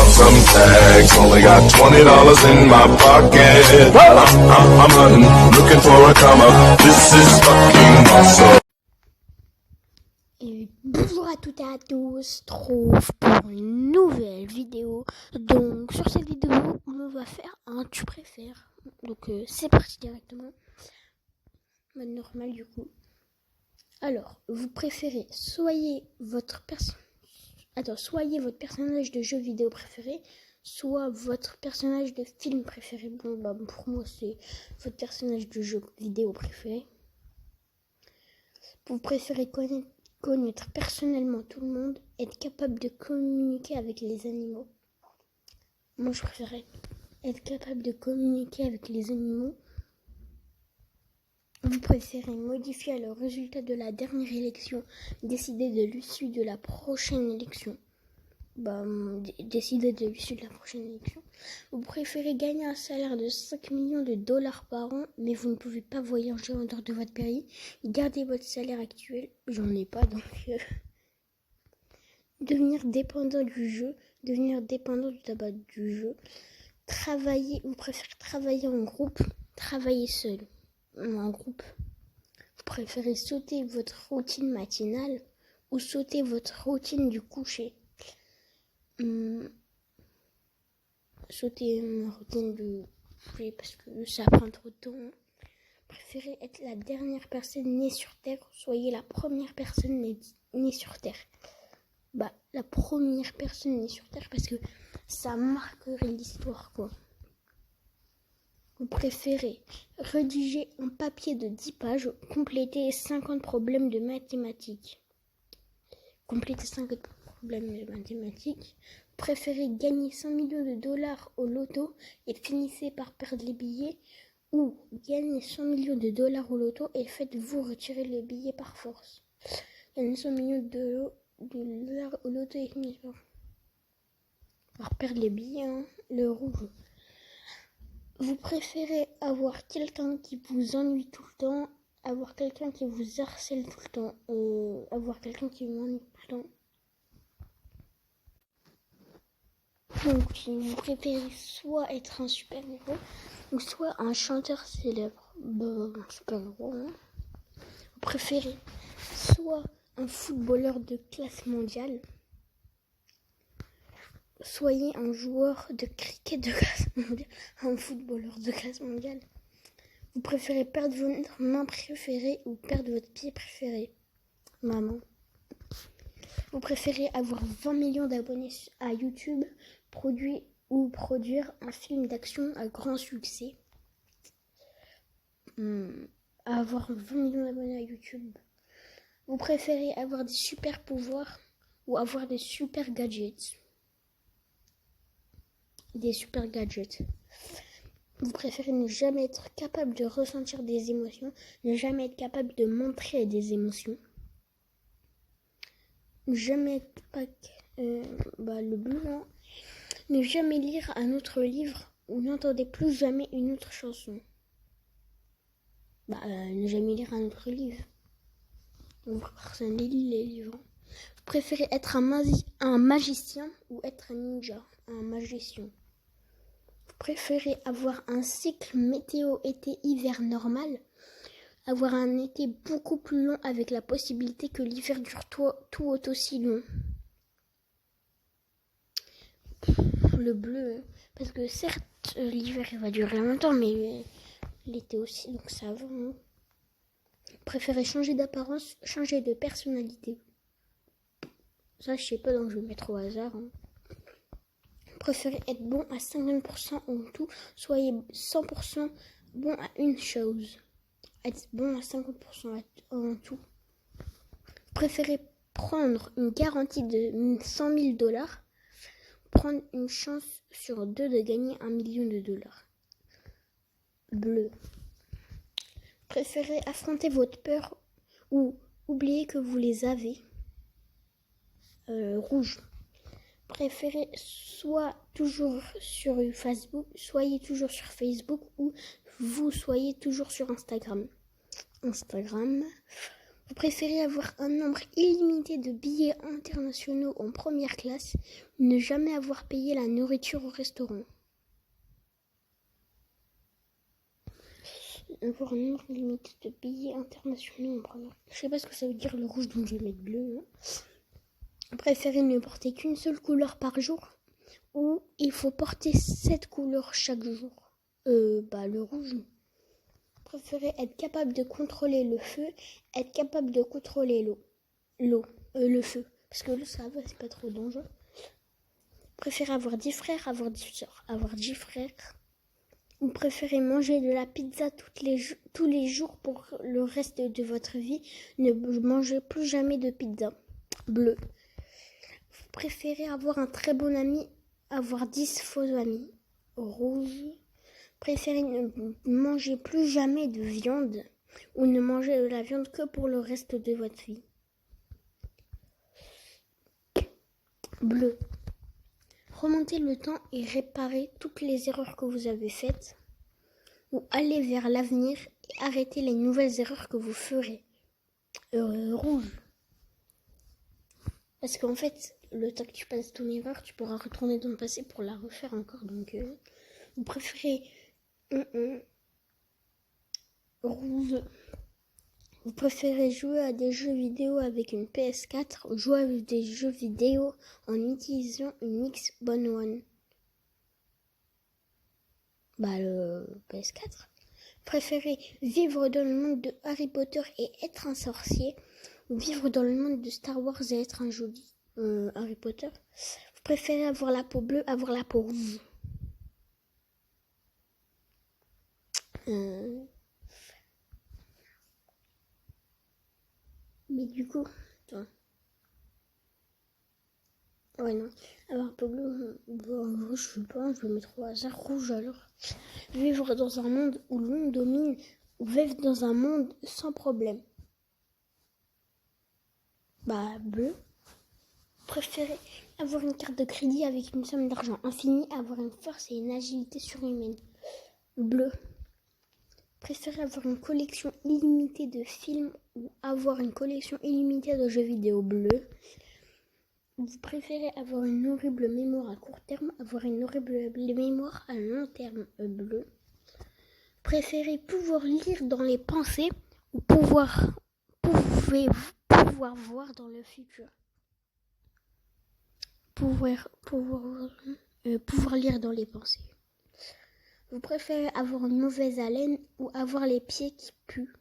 some tags. Only got $20 in my pocket. I'm hunting, looking for a come up. This is fucking awesome. Et bonjour à toutes et à tous, trouve pour une nouvelle vidéo. Donc sur cette vidéo, on va faire un tu préfères. Donc c'est parti directement. Mode normal du coup. Alors, vous préférez soyez votre personnage de jeu vidéo préféré, soit votre personnage de film préféré. Bon bah pour moi c'est votre personnage de jeu vidéo préféré. Vous préférez connaître personnellement tout le monde, être capable de communiquer avec les animaux. Moi je préférais être capable de communiquer avec les animaux. Vous préférez modifier le résultat de la dernière élection, décider de l'issue de la prochaine élection. Décider de l'issue de la prochaine élection. Vous préférez gagner un salaire de 5 millions de dollars par an, mais vous ne pouvez pas voyager en dehors de votre pays. Gardez votre salaire actuel. J'en ai pas, donc devenir dépendant du jeu, devenir dépendant du tabac du jeu. Vous préférez travailler en groupe, travailler seul. En groupe. Vous préférez sauter votre routine matinale ou sauter votre routine du coucher. Sauter ma routine du coucher parce que ça prend trop de temps. Préférez être la dernière personne née sur Terre, soyez la première personne née sur Terre. La première personne née sur Terre parce que ça marquerait l'histoire quoi. Vous préférez rédiger un papier de 10 pages, compléter 50 problèmes de mathématiques. Compléter 50 problèmes de mathématiques. Vous préférez gagner 100 millions de dollars au loto et finissez par perdre les billets, ou gagner 100 millions de dollars au loto et faites-vous retirer le billet par force. Gagner 100 millions de dollars au loto et finissez par perdre les billets, le rouge. Vous préférez avoir quelqu'un qui vous ennuie tout le temps, avoir quelqu'un qui vous harcèle tout le temps, avoir quelqu'un qui vous ennuie tout le temps. Donc, vous préférez soit être un super-héros, ou soit un chanteur célèbre. Un super-héros, Vous préférez soit un footballeur de classe mondiale, soyez un joueur de cricket de classe mondiale, un footballeur de classe mondiale. Vous préférez perdre votre main préférée ou perdre votre pied préféré? Maman. Vous préférez avoir 20 millions d'abonnés à YouTube, produire un film d'action à grand succès? Avoir 20 millions d'abonnés à YouTube. Vous préférez avoir des super pouvoirs ou avoir des super gadgets? Des super gadgets. Vous préférez ne jamais être capable de ressentir des émotions, ne jamais être capable de montrer des émotions, ne jamais être le bleu, ne jamais lire un autre livre ou n'entendez plus jamais une autre chanson. Ne jamais lire un autre livre. Personne ne lit les livres. Vous préférez être un magicien ou être un ninja, un magicien? Vous préférez avoir un cycle météo été-hiver normal, avoir un été beaucoup plus long avec la possibilité que l'hiver dure tout aussi long? Le bleu, parce que certes l'hiver il va durer longtemps, mais l'été aussi, donc ça va. Vous préférez changer d'apparence, changer de personnalité? Ça je sais pas, donc je vais mettre au hasard. Vous préférez être bon à 50% en tout, soyez 100% bon à une chose. Être bon à 50% en tout. Vous préférez prendre une garantie de 100 000 dollars, prendre une chance sur 2 de gagner 1 million de dollars? Bleu. Préférez affronter votre peur ou oublier que vous les avez? Rouge. Préférez soyez toujours sur Facebook ou vous soyez toujours sur Instagram. Instagram. Vous préférez avoir un nombre illimité de billets internationaux en première classe ou ne jamais avoir payé la nourriture au restaurant? Avoir un nombre illimité de billets internationaux en première classe. Je sais pas ce que ça veut dire le rouge, donc je vais mettre bleu. Vous préférez ne porter qu'une seule couleur par jour ou il faut porter 7 couleurs chaque jour? Le rouge. Préférez être capable de contrôler le feu, être capable de contrôler le feu. Parce que l'eau, ça va, c'est pas trop dangereux. Préférez avoir 10 frères, avoir 10 sœurs. Avoir 10 frères. Vous préférez manger de la pizza tous les jours pour le reste de votre vie. Ne mangez plus jamais de pizza. Bleu. Vous préférez avoir un très bon ami, avoir 10 faux amis. Rouge. Préférez ne manger plus jamais de viande ou ne manger de la viande que pour le reste de votre vie. Bleu. Remonter le temps et réparer toutes les erreurs que vous avez faites ou aller vers l'avenir et arrêter les nouvelles erreurs que vous ferez. Rouge. Parce qu'en fait, le temps que tu passes ton erreur, tu pourras retourner dans le passé pour la refaire encore. Donc, vous préférez rouge. Vous préférez jouer à des jeux vidéo avec une PS4 ou jouer à des jeux vidéo en utilisant une Xbox One? Le PS4. Préférez vivre dans le monde de Harry Potter et être un sorcier ou vivre dans le monde de Star Wars et être un joli Harry Potter? Vous préférez avoir la peau bleue, avoir la peau rouge? Mais du coup, attends. Ouais, non. Alors, peau bleue, je sais pas, je vais mettre au hasard rouge alors. Vivre dans un monde où l'on domine ou vivre dans un monde sans problème? Bleu. Préférez avoir une carte de crédit avec une somme d'argent infinie, avoir une force et une agilité surhumaine? Bleu. Préférez avoir une collection illimitée de films ou avoir une collection illimitée de jeux vidéo? Bleu. Vous préférez avoir une horrible mémoire à court terme, avoir une horrible mémoire à long terme? Bleu. Préférez pouvoir lire dans les pensées ou pouvoir voir dans le futur? Pouvoir lire dans les pensées. Vous préférez avoir une mauvaise haleine ou avoir les pieds qui puent?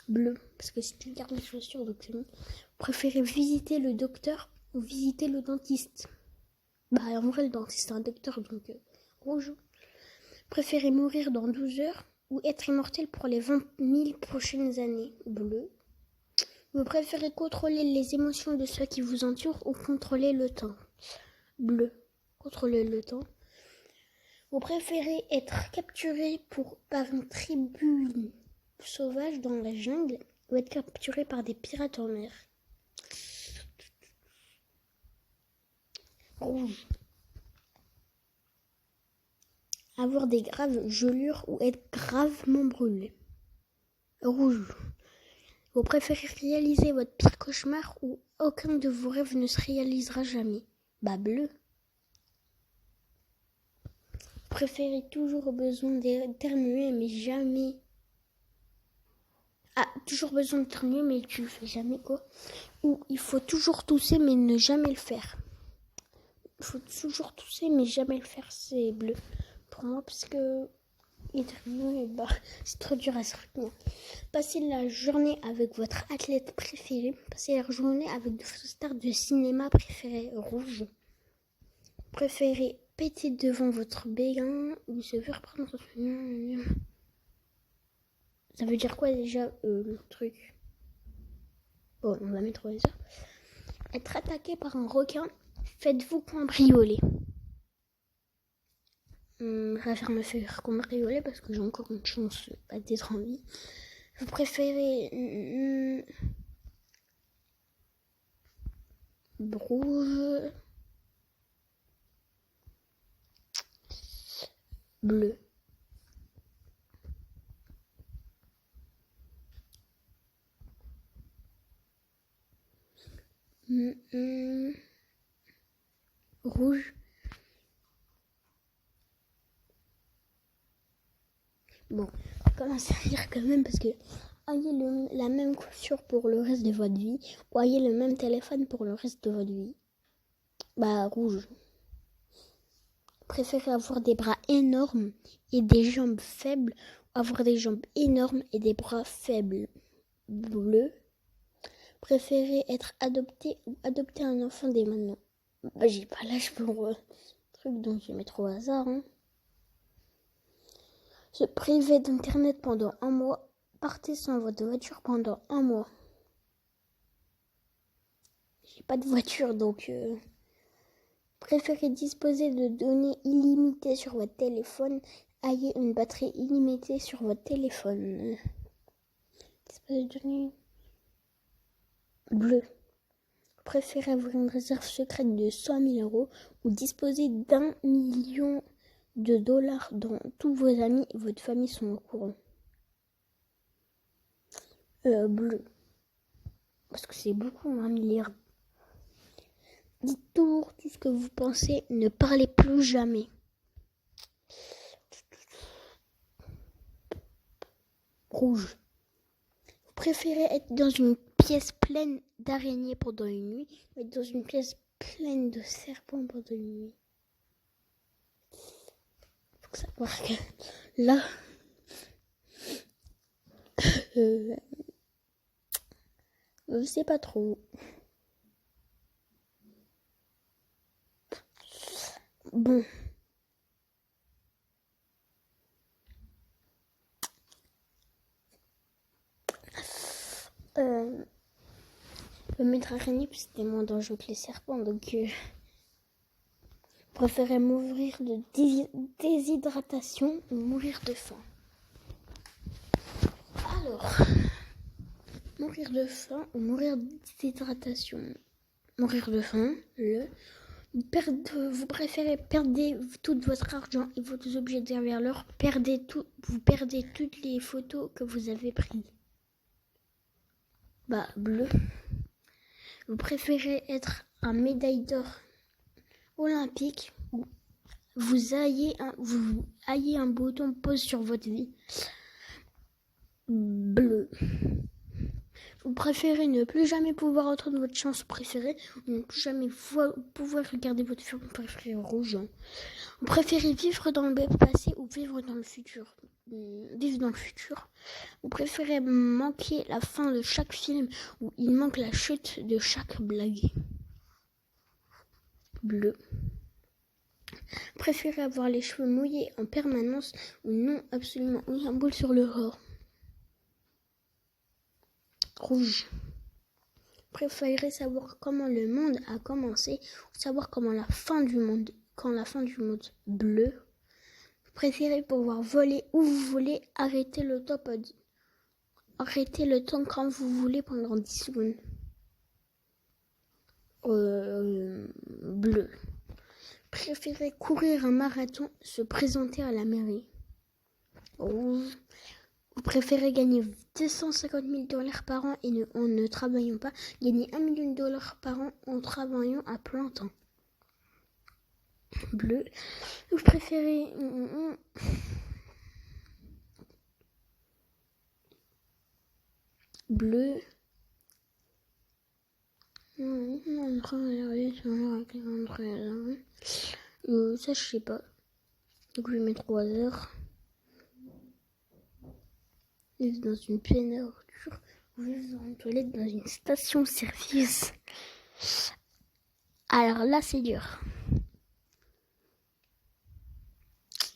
Bleu, parce que si tu gardes les chaussures, donc c'est bon. Vous préférez visiter le docteur ou visiter le dentiste? En vrai, le dentiste est un docteur, donc rouge. Préférez mourir dans 12 heures ou être immortel pour les 20 000 prochaines années? Bleu. Vous préférez contrôler les émotions de ceux qui vous entourent ou contrôler le temps? Bleu. Contrôler le temps. Vous préférez être capturé par une tribu sauvage dans la jungle ou être capturé par des pirates en mer? Rouge. Avoir des graves gelures ou être gravement brûlé? Rouge. Vous préférez réaliser votre pire cauchemar ou aucun de vos rêves ne se réalisera jamais? Bleu. Vous préférez toujours besoin d'éternuer mais jamais... toujours besoin d'éternuer mais tu le fais jamais quoi? Ou il faut toujours tousser mais ne jamais le faire? Il faut toujours tousser mais jamais le faire, c'est bleu. Pour moi parce que éternuer, c'est trop dur à se retenir. Passez la journée avec votre athlète préféré. Passez la journée avec de stars de cinéma préférées? Rouge. Préférez péter devant votre béguin ou se faire prendre... Ça veut dire quoi déjà le truc? Bon, on va mettre ça. Être attaqué par un requin, faites-vous cambrioler? Je préfère me faire cambrioler parce que j'ai encore une chance d'être en vie. Vous préférez rouge, bleu? Rouge. Bon, on va commencer à lire quand même parce que ayez la même coiffure pour le reste de votre vie ou ayez le même téléphone pour le reste de votre vie. Bah, rouge. Préférez avoir des bras énormes et des jambes faibles ou avoir des jambes énormes et des bras faibles. Bleu. Préférez être adopté ou adopter un enfant dès maintenant. Bah, j'ai pas l'âge pour truc, donc je vais mettre au hasard. Se priver d'internet pendant un mois. Partez sans votre voiture pendant un mois. J'ai pas de voiture, donc préférez disposer de données illimitées sur votre téléphone. Ayez une batterie illimitée sur votre téléphone. Disposer de données. Bleu. Préférez avoir une réserve secrète de 100 000 euros ou disposer d'1 million de dollars dont tous vos amis et votre famille sont au courant. Bleu. Parce que c'est beaucoup, 1 milliard. Dites toujours tout ce que vous pensez, ne parlez plus jamais. Rouge. Vous préférez être dans une pièce pleine d'araignées pendant une nuit ou être dans une pièce pleine de serpents pendant une nuit? Faut savoir que là, je sais pas trop. Bon. Je vais mettre araignée parce que c'était moins dangereux que les serpents, donc je préférais mourir de déshydratation ou mourir de faim. Alors, mourir de faim ou mourir de déshydratation? Mourir de faim, vous préférez perdre tout votre argent et vos objets derrière l'heure, vous perdez toutes les photos que vous avez prises. Bah, bleu. Vous préférez être un médaille d'or olympique ou vous ayez un bouton pause sur votre vie. Bleu. Vous préférez ne plus jamais pouvoir entendre votre chanson préférée ou ne plus jamais pouvoir regarder votre film préféré? Rouge. Vous préférez vivre dans le passé ou vivre dans le futur? Vivre dans le futur. Vous préférez manquer la fin de chaque film ou il manque la chute de chaque blague? Bleu. Vous préférez avoir les cheveux mouillés en permanence ou non absolument aucun boule sur le corps? Rouge. Préférez savoir comment le monde a commencé ou savoir quand la fin du monde? Bleu. Vous préférez pouvoir voler où vous voulez, arrêter le temps quand vous voulez pendant 10 secondes? Bleu. Préférez courir un marathon, se présenter à la mairie? Rouge. Vous préférez gagner 250 000 $ par an et en ne travaillant pas, gagner 1 million de dollars par an en travaillant à plein temps? Bleu. Vous préférez bleu. Ça je sais pas. Donc je vais mettre 3 heures. Vivre dans une péniture ou vivre dans une toilette dans une station-service? Alors là c'est dur.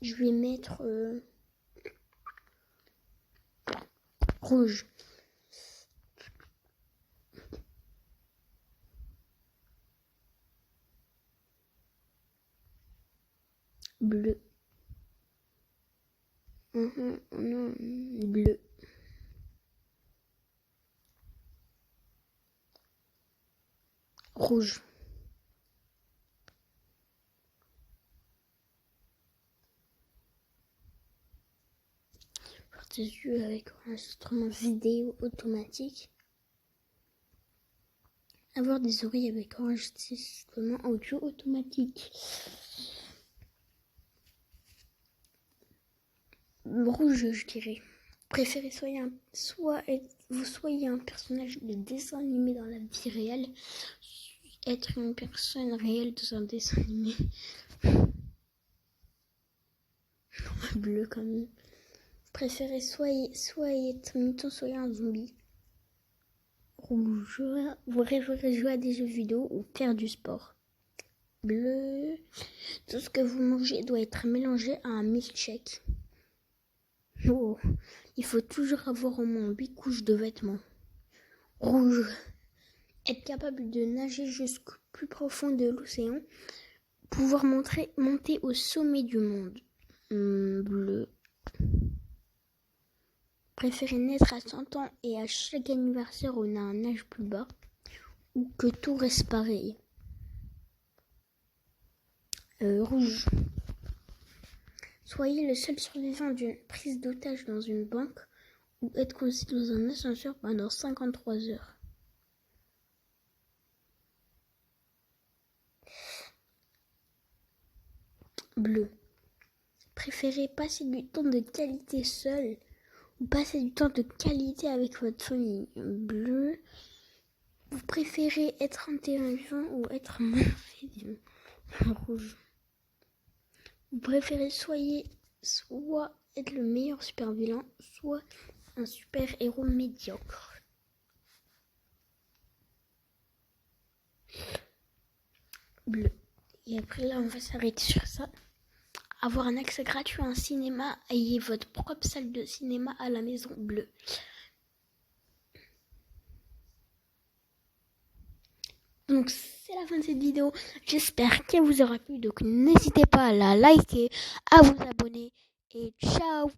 Je vais mettre rouge. Bleu. Bleu. Rouge. Par-dessus avec un instrument vidéo automatique. Avoir des oreilles avec enregistrement audio automatique. Rouge, je dirais. Préférez vous soyez un personnage de dessin animé dans la vie réelle, être une personne réelle dans un dessin animé. Bleu quand même. Préférez soit être mutant, soit un zombie. Rouge, vous préférez jouer à des jeux vidéo ou faire du sport. Bleu, tout ce que vous mangez doit être mélangé à un milkshake. Oh, il faut toujours avoir au moins 8 couches de vêtements. Rouge, être capable de nager jusqu'au plus profond de l'océan, pouvoir monter au sommet du monde. Bleu. Préférez naître à 100 ans et à chaque anniversaire on a un âge plus bas, ou que tout reste pareil. Rouge. Soyez le seul survivant d'une prise d'otage dans une banque ou être coincé dans un ascenseur pendant 53 heures. Bleu. Préférez passer du temps de qualité seul ou passer du temps de qualité avec votre famille. Bleu. Vous préférez être enterré vivant ou être mort vivant. Rouge. Vous préférez soit être le meilleur super vilain, soit un super héros médiocre. Bleu. Et après là on va s'arrêter sur ça. Avoir un accès gratuit à un cinéma, ayez votre propre salle de cinéma à la maison. Bleu. Donc c'est la fin de cette vidéo, j'espère qu'elle vous aura plu, donc n'hésitez pas à la liker, à vous abonner et ciao.